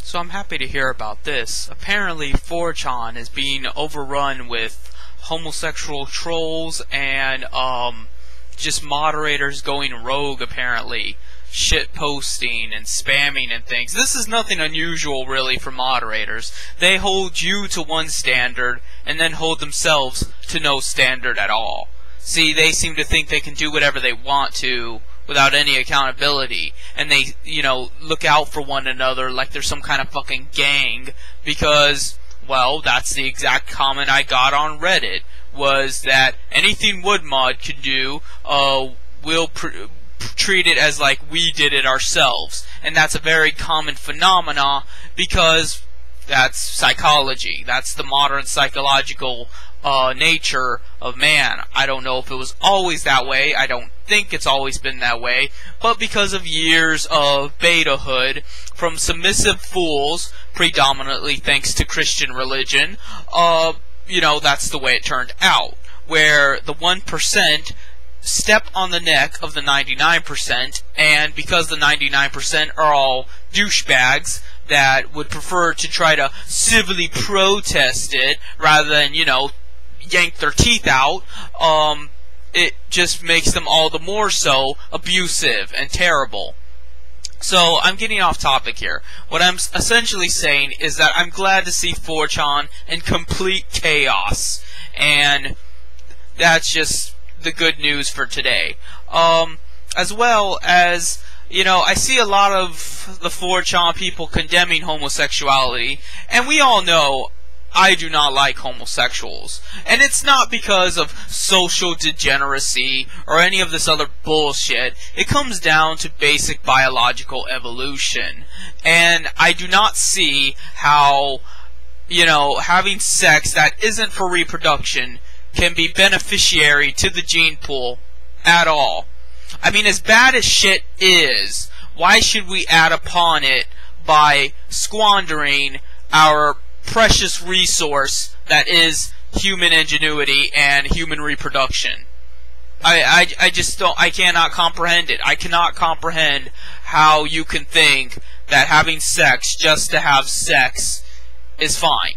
So I'm happy to hear about this. Apparently 4chan is being overrun with homosexual trolls and just moderators going rogue apparently. Shit posting and spamming and things. This is nothing unusual really for moderators. They hold you to one standard and then hold themselves to no standard at all. See, they seem to think they can do whatever they want to without any accountability, and they, look out for one another like they're some kind of fucking gang, because, well, that's the exact comment I got on Reddit, was that anything Woodmod can do, we'll treat it as like we did it ourselves, and that's a very common phenomena, because that's psychology. That's the modern psychological nature of man. I don't know if it was always that way. I don't think it's always been that way. But because of years of betahood from submissive fools, predominantly thanks to Christian religion, that's the way it turned out. Where the 1% step on the neck of the 99%, and because the 99% are all douchebags that would prefer to try to civilly protest it rather than, yank their teeth out, it just makes them all the more so abusive and terrible. So, I'm getting off topic here. What I'm essentially saying is that I'm glad to see 4chan in complete chaos, and that's just the good news for today. As well as, I see a lot of the 4chan people condemning homosexuality, and we all know I do not like homosexuals. And it's not because of social degeneracy or any of this other bullshit. It comes down to basic biological evolution. And I do not see how, having sex that isn't for reproduction can be beneficiary to the gene pool at all. I mean, as bad as shit is, why should we add upon it by squandering our precious resource that is human ingenuity and human reproduction? I just don't, I cannot comprehend it. I cannot comprehend how you can think that having sex just to have sex is fine.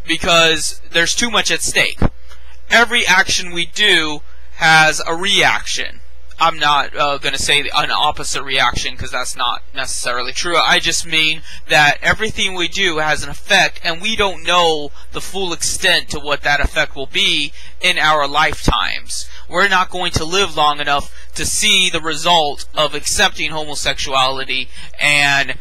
Because there's too much at stake. Every action we do has a reaction. I'm not going to say an opposite reaction, because that's not necessarily true. I just mean that everything we do has an effect, and we don't know the full extent to what that effect will be in our lifetimes. We're not going to live long enough to see the result of accepting homosexuality and,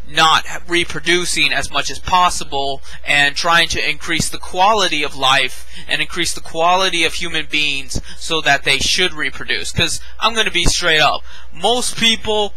not reproducing as much as possible and trying to increase the quality of life and increase the quality of human beings so that they should reproduce. Because I'm going to be straight up. Most people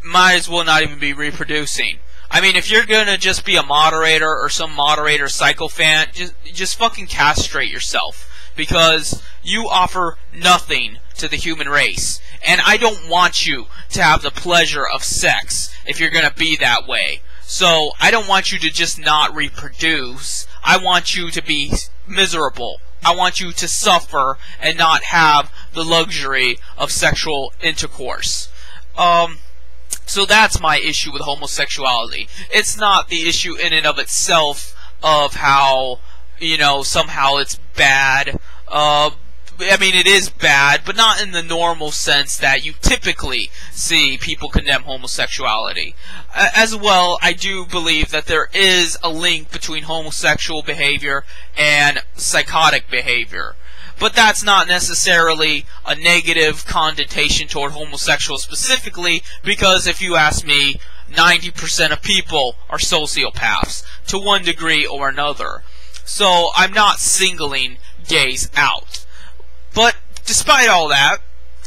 might as well not even be reproducing. I mean, if you're going to just be a moderator or some moderator psychophant, just fucking castrate yourself. Because you offer nothing to the human race. And I don't want you to have the pleasure of sex if you're going to be that way. So, I don't want you to just not reproduce. I want you to be miserable. I want you to suffer and not have the luxury of sexual intercourse. So that's my issue with homosexuality. It's not the issue in and of itself of how, somehow it's bad. I mean, it is bad, but not in the normal sense that you typically see people condemn homosexuality. As well, I do believe that there is a link between homosexual behavior and psychotic behavior. But that's not necessarily a negative connotation toward homosexuals specifically, because if you ask me, 90% of people are sociopaths, to one degree or another. So, I'm not singling gays out. But, despite all that,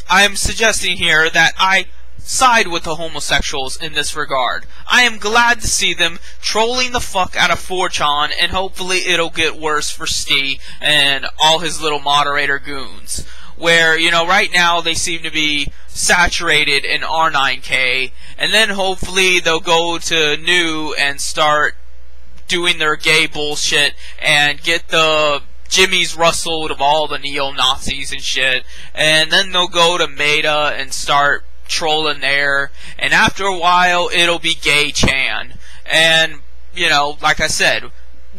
I am suggesting here that I side with the homosexuals in this regard. I am glad to see them trolling the fuck out of 4chan, and hopefully it'll get worse for Steve and all his little moderator goons. Where, right now they seem to be saturated in R9K, and then hopefully they'll go to New and start doing their gay bullshit and get the Jimmy's rustled of all the neo-Nazis and shit, and then they'll go to Meta and start trolling there, and after a while it'll be Gay Chan, And, you know, like I said,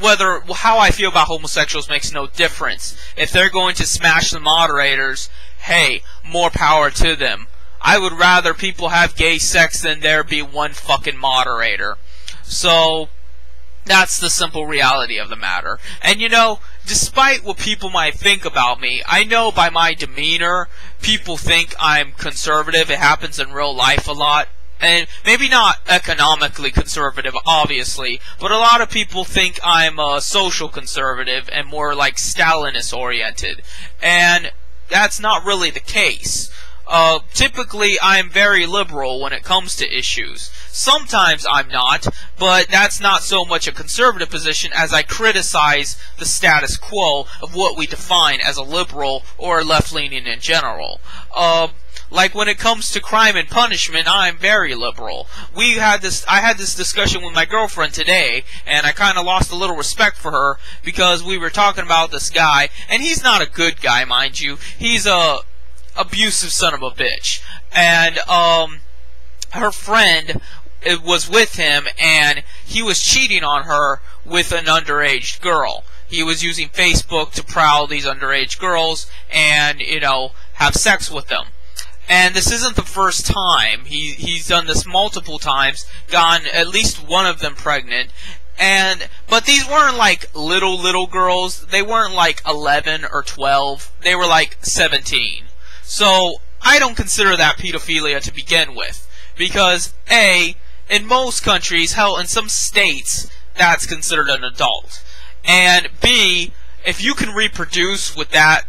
how I feel about homosexuals makes no difference. If they're going to smash the moderators, hey, more power to them. I would rather people have gay sex than there be one fucking moderator. So, that's the simple reality of the matter. And you know, despite what people might think about me, I know by my demeanor, people think I'm conservative. It happens in real life a lot. And maybe not economically conservative, obviously, but a lot of people think I'm a social conservative and more like Stalinist oriented. And that's not really the case. Typically, I'm very liberal when it comes to issues. Sometimes I'm not, but that's not so much a conservative position as I criticize the status quo of what we define as a liberal or left-leaning in general. Like when it comes to crime and punishment, I'm very liberal. I had this discussion with my girlfriend today, and I kind of lost a little respect for her because we were talking about this guy, and he's not a good guy, mind you. He's a abusive son of a bitch. And her friend was with him, and he was cheating on her with an underage girl. He was using Facebook to prowl these underage girls and, you know, have sex with them. And this isn't the first time. He's done this multiple times, gotten at least one of them pregnant. But these weren't like little girls. They weren't like 11 or 12. They were like 17. So I don't consider that pedophilia to begin with. Because A, in most countries, hell, in some states, that's considered an adult. And B, if you can reproduce with that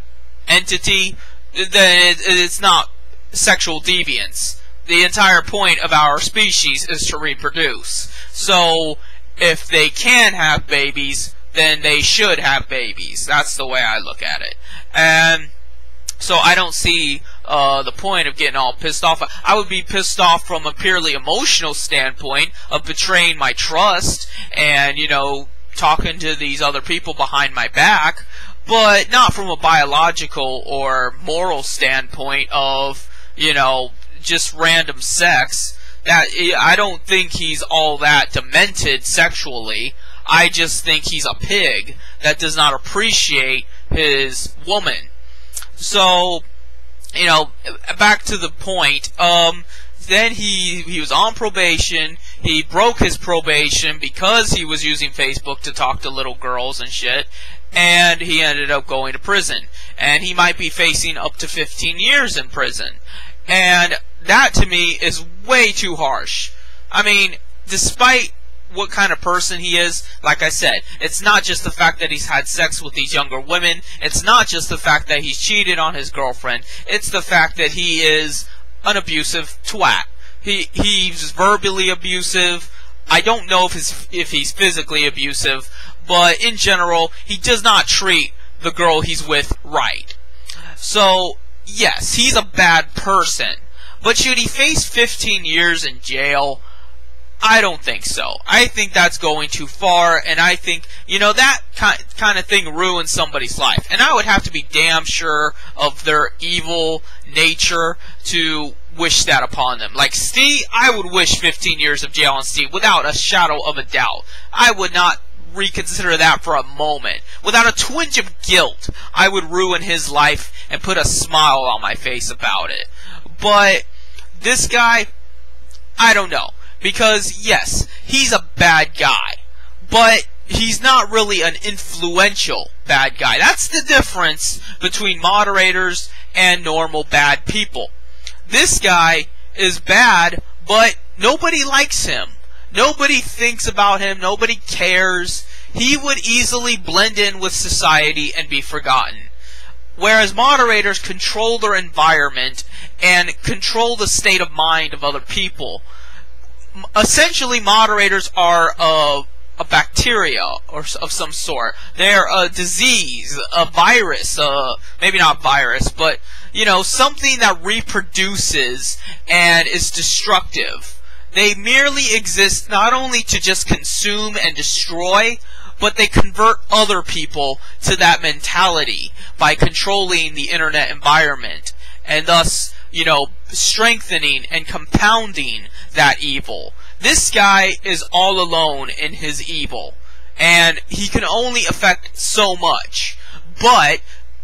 entity, then it's not sexual deviance. The entire point of our species is to reproduce. So, if they can have babies, then they should have babies. That's the way I look at it. And so I don't see the point of getting all pissed off. I would be pissed off from a purely emotional standpoint of betraying my trust and, you know, talking to these other people behind my back, but not from a biological or moral standpoint of, you know, just random sex. That I don't think he's all that demented sexually. I just think he's a pig that does not appreciate his woman. So, you know, back to the point, then he was on probation. He broke his probation because he was using Facebook to talk to little girls and shit, and he ended up going to prison. And he might be facing up to 15 years in prison. And that, to me, is way too harsh. I mean, despite what kind of person he is, like I said, it's not just the fact that he's had sex with these younger women. It's not just the fact that he's cheated on his girlfriend. It's the fact that he is an abusive twat. He's verbally abusive. I don't know if he's physically abusive, but in general, he does not treat the girl he's with right. So, yes, he's a bad person. But should he face 15 years in jail? I don't think so. I think that's going too far, and I think, you know, that kind of thing ruins somebody's life. And I would have to be damn sure of their evil nature to wish that upon them. Like Steve, I would wish 15 years of jail on Steve without a shadow of a doubt. I would not reconsider that for a moment. Without a twinge of guilt, I would ruin his life and put a smile on my face about it. But this guy, I don't know. Because, yes, he's a bad guy. But he's not really an influential bad guy. That's the difference between moderators and normal bad people. This guy is bad, but nobody likes him. Nobody thinks about him. Nobody cares. He would easily blend in with society and be forgotten. Whereas moderators control their environment and control the state of mind of other people. Essentially, moderators are a bacteria or of some sort. They're a disease, a virus, maybe not virus, but, you know, something that reproduces and is destructive. They merely exist not only to just consume and destroy, but they convert other people to that mentality by controlling the internet environment, and thus, you know, strengthening and compounding that evil. This guy is all alone in his evil, and he can only affect so much. But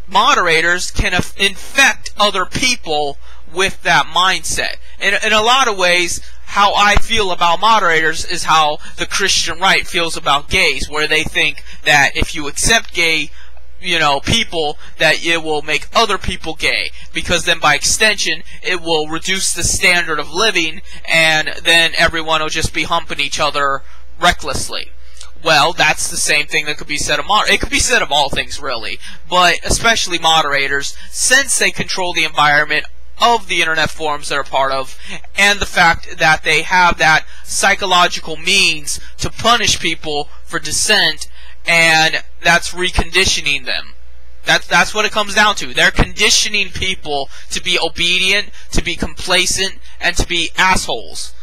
moderators can infect other people with that mindset. In a lot of ways, how I feel about moderators is how the Christian right feels about gays, where they think that if you accept gay, people, that it will make other people gay, because then by extension it will reduce the standard of living, and then everyone will just be humping each other recklessly. Well, that's the same thing that could be said of moderators. It could be said of all things, really, but especially moderators, since they control the environment of the internet forums they're a part of, and the fact that they have that psychological means to punish people for dissent, and that's reconditioning them. That's what it comes down to. They're conditioning people to be obedient, to be complacent, and to be assholes.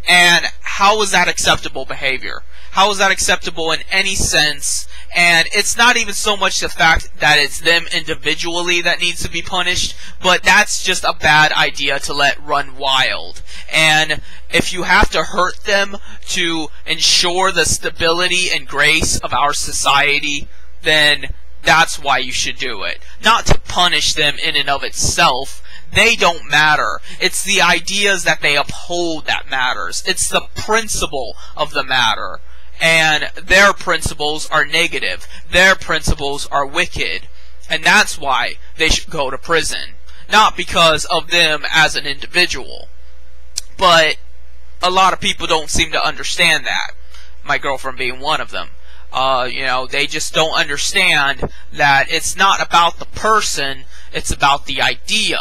And how is that acceptable behavior? How is that acceptable in any sense? And it's not even so much the fact that it's them individually that needs to be punished, but that's just a bad idea to let run wild. And if you have to hurt them to ensure the stability and grace of our society, then that's why you should do it. Not to punish them in and of itself. They don't matter. It's the ideas that they uphold that matters. It's the principle of the matter. And their principles are negative. Their principles are wicked. And that's why they should go to prison. Not because of them as an individual. But a lot of people don't seem to understand that. My girlfriend being one of them. They just don't understand that it's not about the person, it's about the idea.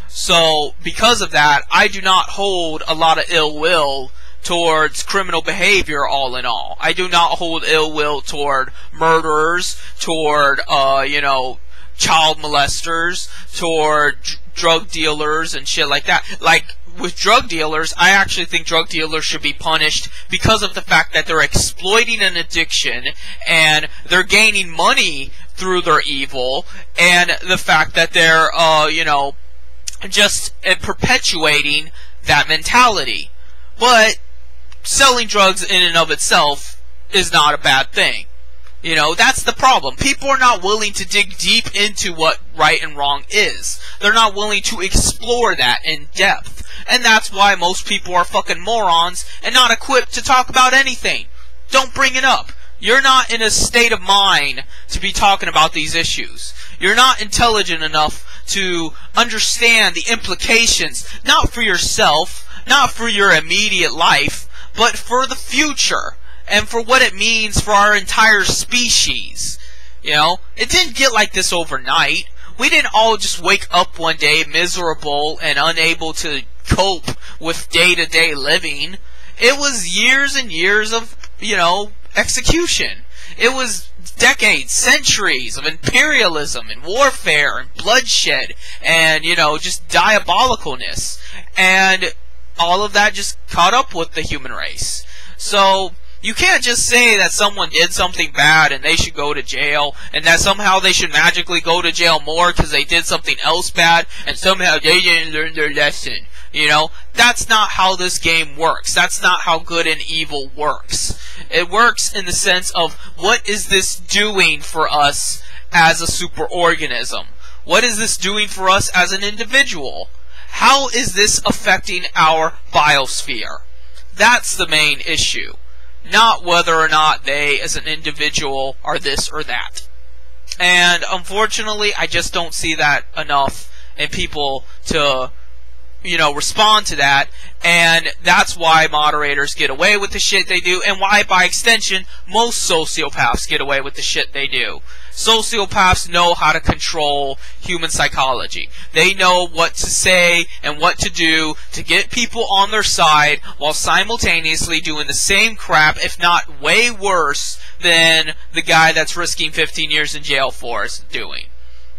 So, because of that, I do not hold a lot of ill will towards criminal behavior, all in all. I do not hold ill will toward murderers, toward, child molesters, toward drug dealers and shit like that. Like, with drug dealers, I actually think drug dealers should be punished because of the fact that they're exploiting an addiction and they're gaining money through their evil, and the fact that they're, just perpetuating that mentality. But selling drugs in and of itself is not a bad thing. That's the problem. People are not willing to dig deep into what right and wrong is. They're not willing to explore that in depth. And that's why most people are fucking morons and not equipped to talk about anything. Don't bring it up. You're not in a state of mind to be talking about these issues. You're not intelligent enough to understand the implications, not for yourself, not for your immediate life, but for the future, and for what it means for our entire species. It didn't get like this overnight. We didn't all just wake up one day miserable and unable to cope with day-to-day living. It was years and years of, execution. It was decades, centuries of imperialism and warfare and bloodshed and, just diabolicalness. And all of that just caught up with the human race. So, you can't just say that someone did something bad and they should go to jail, and that somehow they should magically go to jail more because they did something else bad, and somehow they didn't learn their lesson. That's not how this game works. That's not how good and evil works. It works in the sense of, what is this doing for us as a superorganism? What is this doing for us as an individual? How is this affecting our biosphere? That's the main issue. Not whether or not they, as an individual, are this or that. And unfortunately, I just don't see that enough in people to, respond to that. And that's why moderators get away with the shit they do, and why, by extension, most sociopaths get away with the shit they do. Sociopaths know how to control human psychology. They know what to say and what to do to get people on their side while simultaneously doing the same crap, if not way worse, than the guy that's risking 15 years in jail for is doing.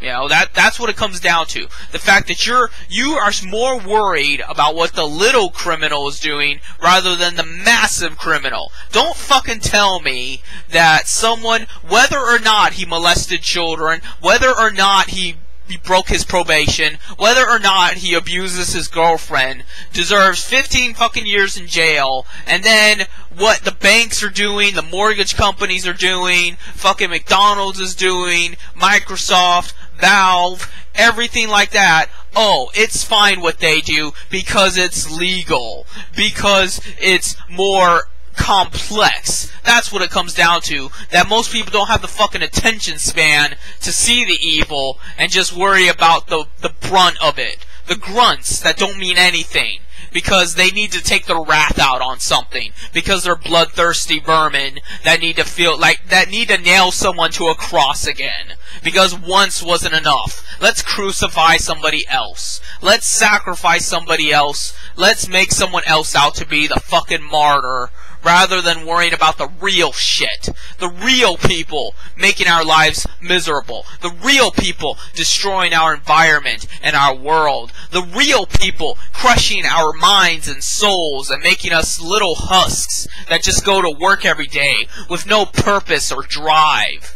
That's what it comes down to. The fact that you are more worried about what the little criminal is doing rather than the massive criminal. Don't fucking tell me that someone, whether or not he molested children, whether or not he he broke his probation, whether or not he abuses his girlfriend, deserves 15 fucking years in jail, and then what the banks are doing, the mortgage companies are doing, fucking McDonald's is doing, Microsoft, Valve, everything like that, oh, it's fine what they do because it's legal, because it's more complex. That's what it comes down to, that most people don't have the fucking attention span to see the evil and just worry about the brunt of it. The grunts that don't mean anything, because they need to take their wrath out on something, because they're bloodthirsty vermin that need to feel like, that need to nail someone to a cross again, because once wasn't enough. Let's crucify somebody else. Let's sacrifice somebody else. Let's make someone else out to be the fucking martyr, rather than worrying about the real shit. The real people making our lives miserable. The real people destroying our environment and our world. The real people crushing our minds and souls and making us little husks that just go to work every day with no purpose or drive.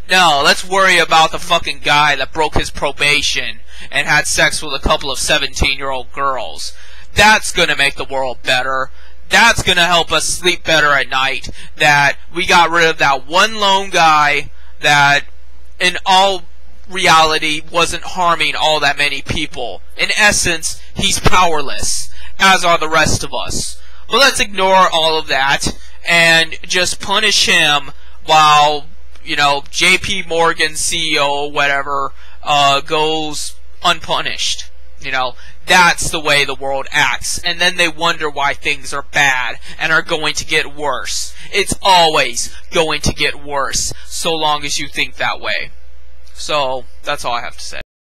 No, let's worry about the fucking guy that broke his probation and had sex with a couple of 17-year-old girls. That's gonna make the world better. That's going to help us sleep better at night, that we got rid of that one lone guy that, in all reality, wasn't harming all that many people. In essence, he's powerless, as are the rest of us. But let's ignore all of that and just punish him while, you know, JP Morgan, CEO, whatever, goes unpunished. You know, that's the way the world acts. And then they wonder why things are bad and are going to get worse. It's always going to get worse, so long as you think that way. So, that's all I have to say.